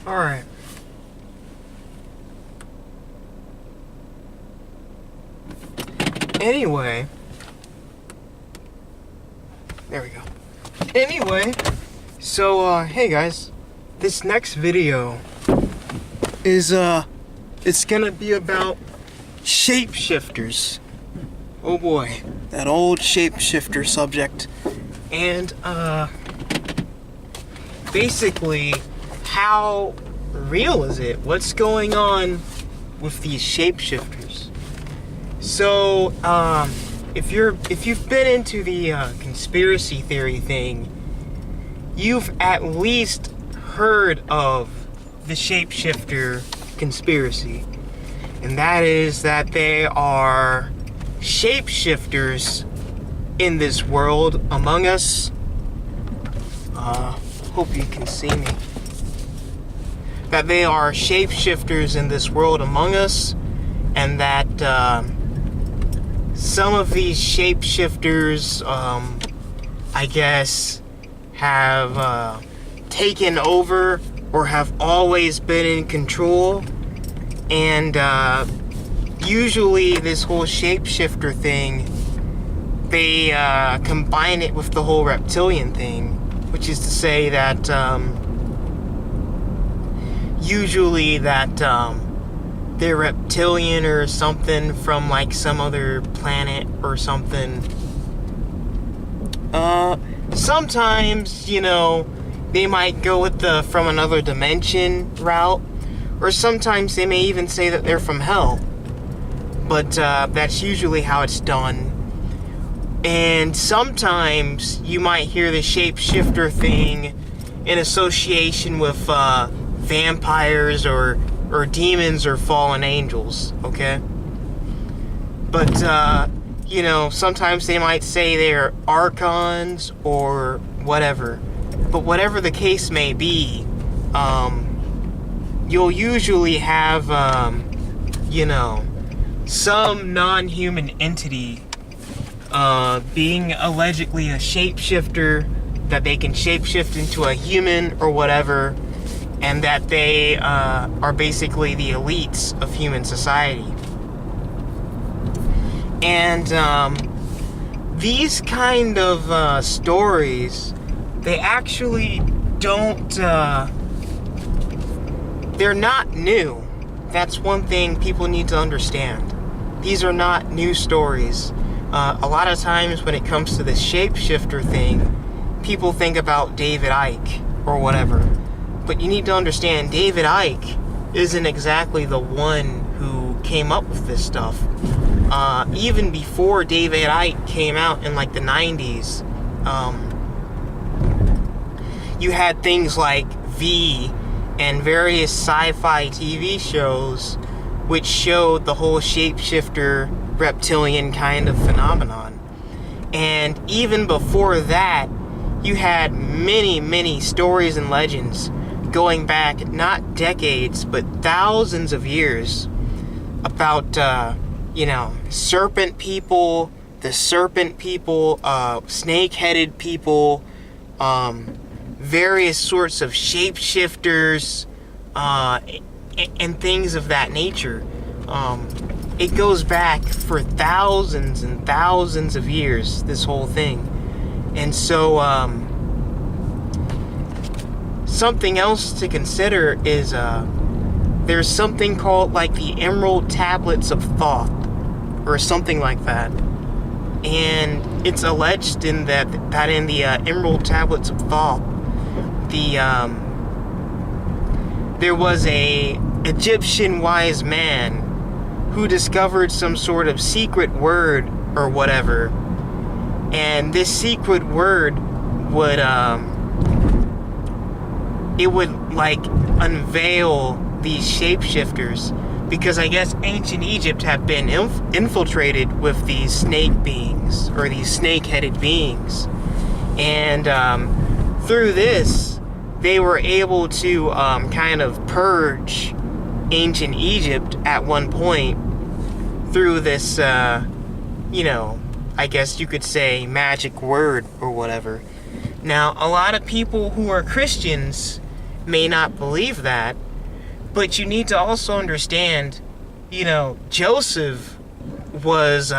Alright. Anyway. There we go. Anyway. So, hey guys. This next video is, it's gonna be about shapeshifters. Oh boy. That old shapeshifter subject. And, basically, how real is it? What's going on with these shapeshifters? So, if you've been into the conspiracy theory thing, you've at least heard of the shapeshifter conspiracy, and that is that they are shapeshifters in this world among us. Hope you can see me. That they are shapeshifters in this world among us, and that some of these shapeshifters, I guess, have taken over or have always been in control. And usually this whole shapeshifter thing, they combine it with the whole reptilian thing, which is to say that usually that they're reptilian or something from like some other planet or something. Sometimes, you know, they might go with the from another dimension route, or sometimes they may even say that they're from hell. But that's usually how it's done. And sometimes you might hear the shapeshifter thing in association with vampires or demons or fallen angels, okay? But, you know, sometimes they might say they're archons or whatever. But whatever the case may be, you'll usually have, you know, some non-human entity being allegedly a shapeshifter, that they can shapeshift into a human or whatever, and that they are basically the elites of human society. And these kind of stories, they actually don't, they're not new. That's one thing people need to understand. These are not new stories. A lot of times when it comes to this shapeshifter thing, people think about David Icke or whatever. But you need to understand, David Icke isn't exactly the one who came up with this stuff. Even before David Icke came out in like the 90s, you had things like V and various sci-fi TV shows which showed the whole shapeshifter reptilian kind of phenomenon. And even before that, you had many stories and legends going back not decades but thousands of years about you know, serpent people, the serpent people, snake-headed people, various sorts of shapeshifters, and things of that nature. It goes back for thousands and thousands of years, this whole thing. And so, something else to consider is, there's something called, like, the Emerald Tablets of Thoth, or something like that. And it's alleged in that in the Emerald Tablets of Thoth, there was a Egyptian wise man who discovered some sort of secret word or whatever, and this secret word would it would like unveil these shapeshifters, because I guess ancient Egypt had been infiltrated with these snake beings, or these snake-headed beings, and through this they were able to kind of purge ancient Egypt at one point through this, you know, I guess you could say magic word or whatever. Now, a lot of people who are Christians may not believe that, but you need to also understand, Joseph was,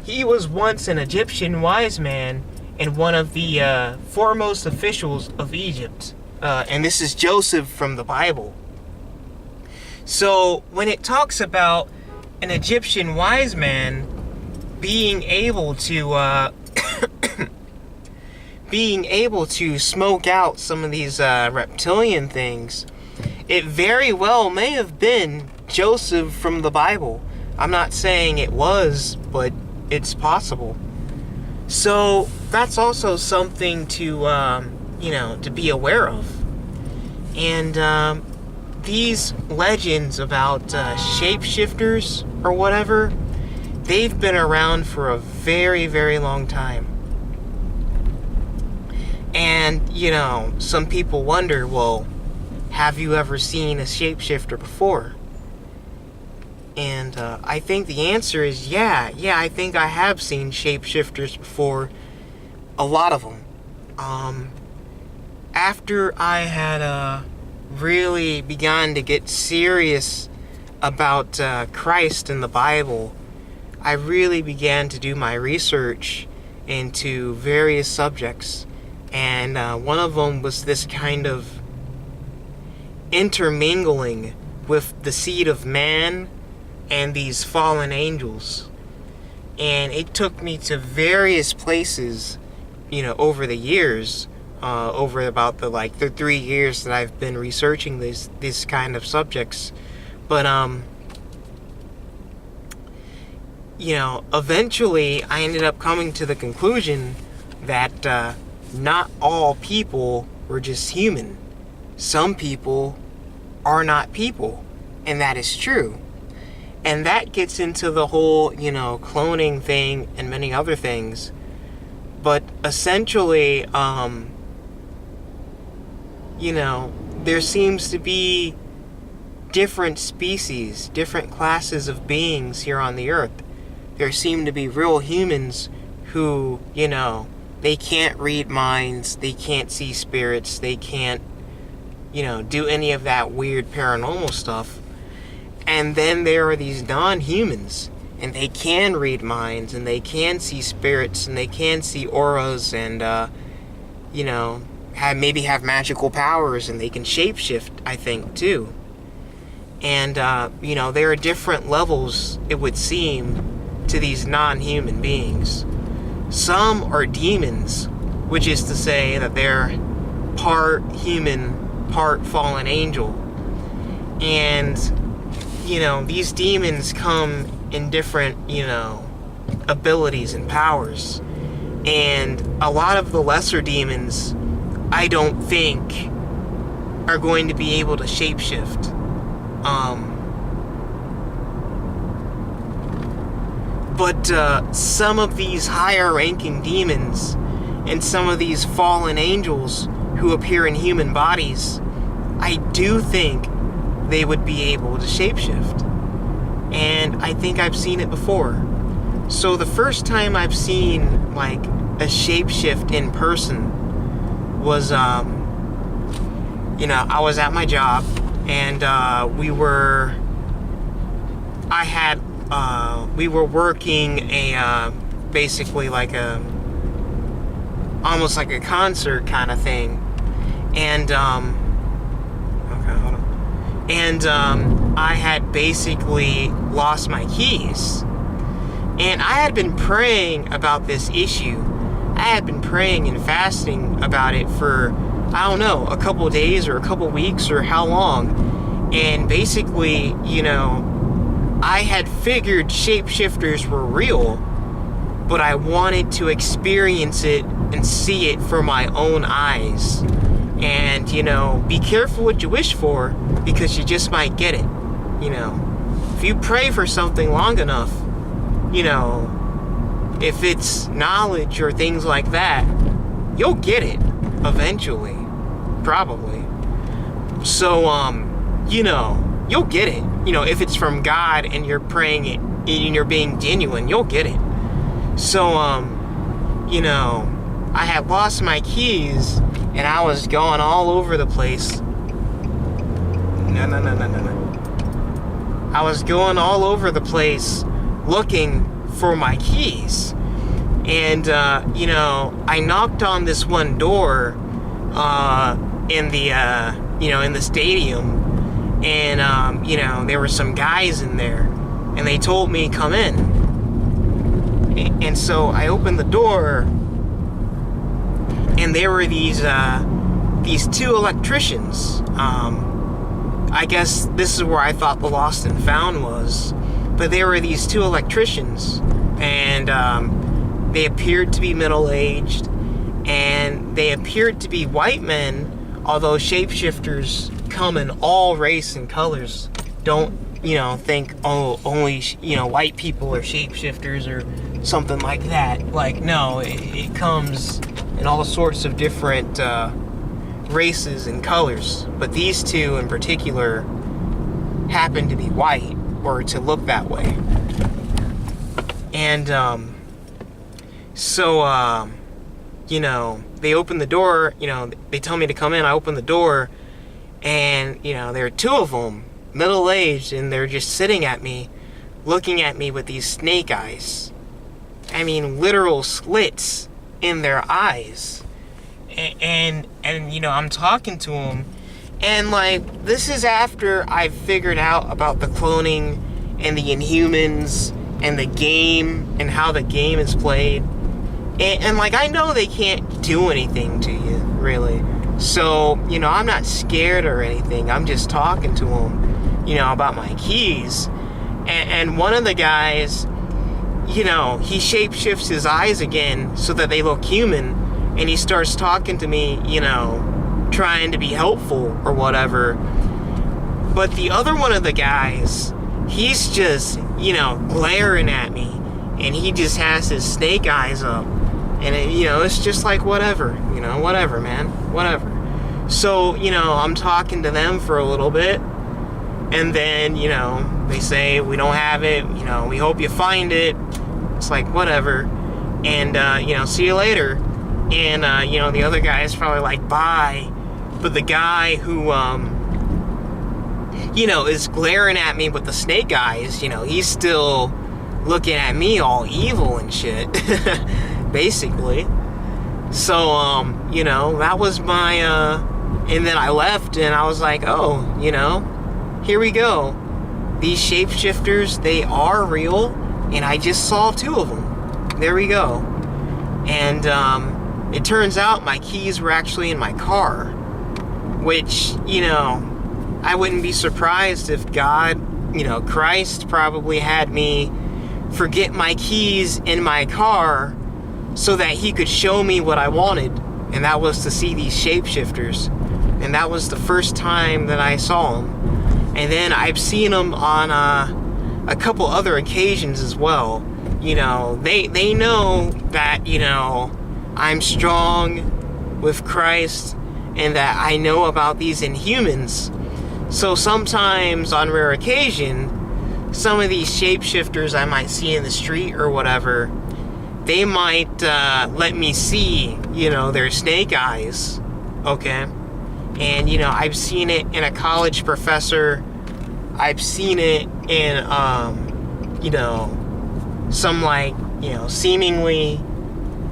he was once an Egyptian wise man and one of the foremost officials of Egypt. And this is Joseph from the Bible. So when it talks about an Egyptian wise man being able to smoke out some of these reptilian things, it very well may have been Joseph from the Bible. I'm not saying it was, but it's possible. So that's also something to to be aware of. And these legends about shapeshifters or whatever, they've been around for a very, very long time. And, some people wonder, well, have you ever seen a shapeshifter before? And I think the answer is yeah, I think I have seen shapeshifters before. A lot of them. After I had really begun to get serious about Christ and the Bible, I really began to do my research into various subjects. And one of them was this kind of intermingling with the seed of man and these fallen angels. And it took me to various places, over the years, over about the 3 years that I've been researching these kind of subjects. But eventually I ended up coming to the conclusion that not all people were just human. Some people are not people, and that is true. And that gets into the whole, cloning thing and many other things. But essentially, there seems to be different species, different classes of beings here on the earth. There seem to be real humans who, they can't read minds, they can't see spirits, they can't, do any of that weird paranormal stuff. And then there are these non-humans, and they can read minds, and they can see spirits, and they can see auras, and, have magical powers, and they can shapeshift, I think, too. And, there are different levels, it would seem, to these non-human beings. Some are demons, which is to say that they're part human, part fallen angel. And these demons come in different, abilities and powers. And a lot of the lesser demons, I don't think, are going to be able to shapeshift. But some of these higher ranking demons and some of these fallen angels who appear in human bodies, I do think they would be able to shapeshift. And I think I've seen it before. So the first time I've seen a shapeshift in person was I was at my job, and we were working basically almost like a concert kind of thing. And I had basically lost my keys. And I had been praying about this issue. I had been praying and fasting about it for, I don't know, a couple days or a couple weeks or how long. And basically, I had figured shapeshifters were real, but I wanted to experience it and see it for my own eyes. And, be careful what you wish for, because you just might get it. If you pray for something long enough, if it's knowledge or things like that, you'll get it eventually, probably. So, you'll get it. If it's from God and you're praying it and you're being genuine, you'll get it. So, I had lost my keys, and I was going all over the place. No. I was going all over the place looking for my keys. And, I knocked on this one door in the stadium. And, there were some guys in there. And they told me, come in. And so I opened the door. And there were these two electricians. I guess this is where I thought the Lost and Found was. But there were these two electricians. And they appeared to be middle-aged. And they appeared to be white men. Although shapeshifters come in all race and colors. Don't, think, only, white people are shapeshifters or something like that. Like, no, it comes in all sorts of different races and colors. But these two in particular happen to be white, or to look that way. And, they open the door, they tell me to come in, I open the door, and, there are two of them, middle-aged, and they're just sitting at me, looking at me with these snake eyes. I mean, literal slits in their eyes. And I'm talking to them, and, this is after I've figured out about the cloning, and the Inhumans, and the game, and how the game is played. And I know they can't do anything to you, really. So, I'm not scared or anything. I'm just talking to them, about my keys. And one of the guys, he shapeshifts his eyes again so that they look human. And he starts talking to me, trying to be helpful or whatever. But the other one of the guys, he's just, glaring at me. And he just has his snake eyes up. And, it's just like, whatever, whatever, man, whatever. So, I'm talking to them for a little bit. And then, they say, we don't have it, we hope you find it. It's like, whatever. And, see you later. And, the other guy is probably like, bye. But the guy who, is glaring at me with the snake eyes, he's still looking at me all evil and shit. Basically. So, that was my, and then I left, and I was like, oh, here we go. These shapeshifters, they are real, and I just saw two of them. There we go. And, it turns out my keys were actually in my car, which, I wouldn't be surprised if God, Christ probably had me forget my keys in my car so that he could show me what I wanted, and that was to see these shapeshifters. And that was the first time that I saw them. And then I've seen them on a couple other occasions as well. They know that, I'm strong with Christ, and that I know about these Inhumans. So sometimes, on rare occasion, some of these shapeshifters I might see in the street or whatever, they might let me see, their snake eyes, okay? And, I've seen it in a college professor. I've seen it in, some, seemingly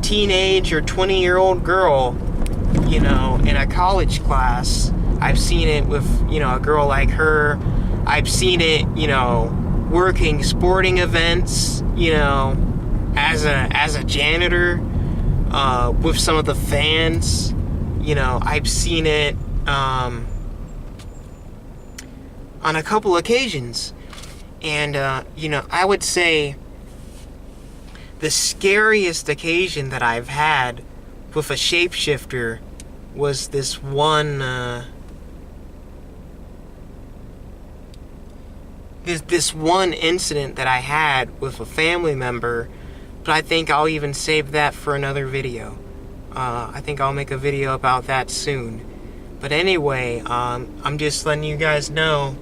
teenage or 20-year-old girl, in a college class. I've seen it with, a girl like her. I've seen it, working sporting events, as a janitor, with some of the fans. I've seen it on a couple occasions. And, I would say the scariest occasion that I've had with a shapeshifter was this one, this one incident that I had with a family member, but I think I'll even save that for another video. I think I'll make a video about that soon. But anyway, I'm just letting you guys know,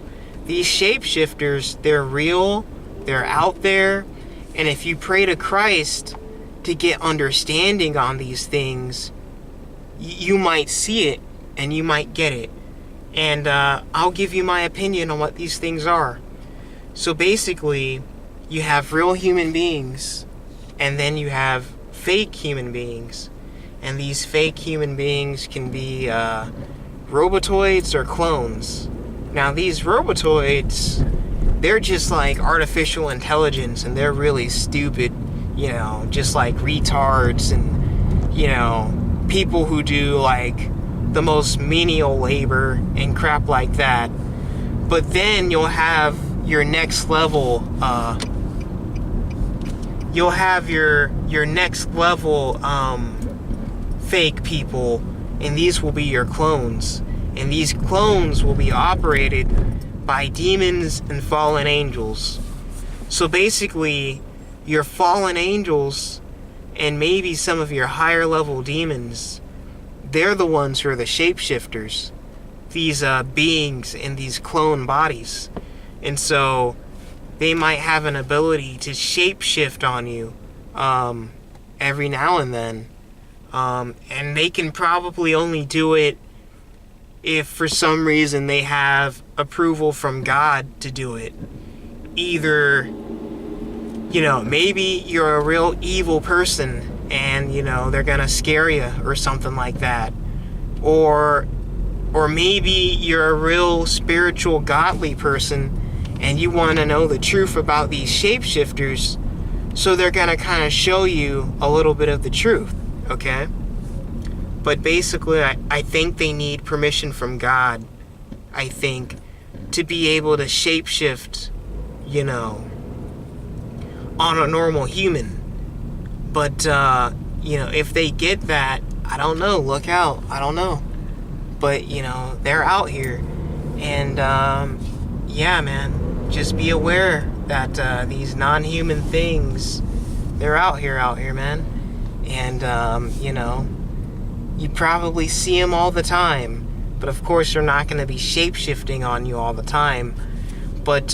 these shapeshifters, they're real, they're out there, and if you pray to Christ to get understanding on these things, you might see it and you might get it. And I'll give you my opinion on what these things are. So basically, you have real human beings, and then you have fake human beings. And these fake human beings can be robotoids or clones. Now, these robotoids, they're just like artificial intelligence, and they're really stupid, you know, just like retards and, you know, people who do like the most menial labor and crap like that. But then you'll have your next level, fake people, and these will be your clones. And these clones will be operated by demons and fallen angels. So basically, your fallen angels and maybe some of your higher level demons, they're the ones who are the shapeshifters. These beings in these clone bodies. And so they might have an ability to shapeshift on you every now and then. And they can probably only do it if for some reason they have approval from God to do it. Either, you know, maybe you're a real evil person and, you know, they're gonna scare you or something like that. Or maybe you're a real spiritual, godly person and you want to know the truth about these shapeshifters, so they're gonna kind of show you a little bit of the truth, okay? But basically, I think they need permission from God, I think, to be able to shapeshift, you know, on a normal human. But, you know, if they get that, I don't know, look out, I don't know. But, you know, they're out here. And, yeah, man, just be aware that these non-human things, they're out here, man. And, you know, you probably see them all the time. But, of course, they're not going to be shape-shifting on you all the time. But,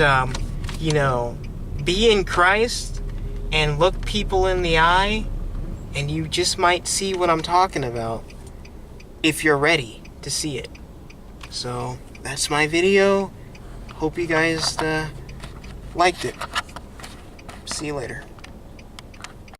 you know, be in Christ and look people in the eye, and you just might see what I'm talking about if you're ready to see it. So that's my video. Hope you guys liked it. See you later.